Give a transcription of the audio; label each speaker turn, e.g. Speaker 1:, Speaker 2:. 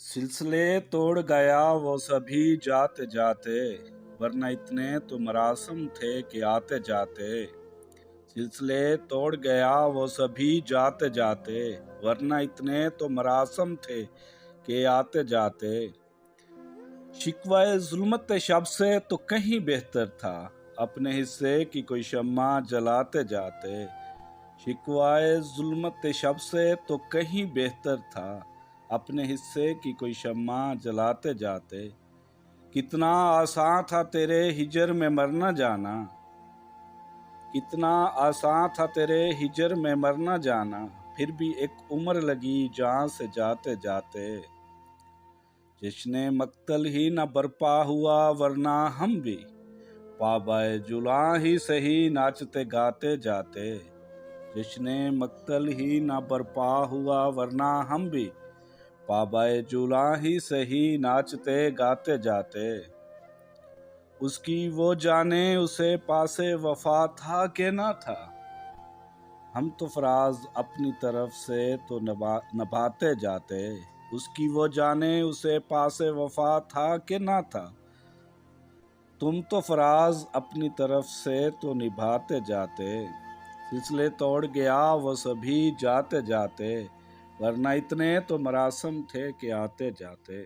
Speaker 1: सिलसिले तोड़ गया वो सभी जाते जाते, वरना इतने तो मरासम थे कि आते जाते। सिलसिले तोड़ गया वो सभी जाते जाते, वरना इतने तो मरासम थे कि आते जाते। शिकवाए जुल्मत शब से तो कहीं बेहतर था, अपने हिस्से की कोई शम्मा जलाते जाते। शिकवाए जुल्मत शब से तो कहीं बेहतर था, अपने हिस्से की कोई शम्मा जलाते जाते। कितना आसान था तेरे हिजर में मरना जाना, कितना आसान था तेरे हिजर में मरना जाना, फिर भी एक उम्र लगी जान से जाते जाते। जश्न मक्तल ही न बरपा हुआ वरना हम भी पाबाए जुला ही सही नाचते गाते जाते। जश्न मक्तल ही न बरपा हुआ वरना हम भी पाबाए जुला ही सही नाचते गाते जाते। उसकी वो जाने उसे पासे वफा था कि ना था, हम तो फराज अपनी तरफ से तो नभाते जाते। उसकी वो जाने उसे पासे वफा था कि ना था, तुम तो फराज अपनी तरफ से तो निभाते जाते। सिलसिले तोड़ गया वो सभी जाते जाते, वरना इतने तो मरासम थे कि आते जाते।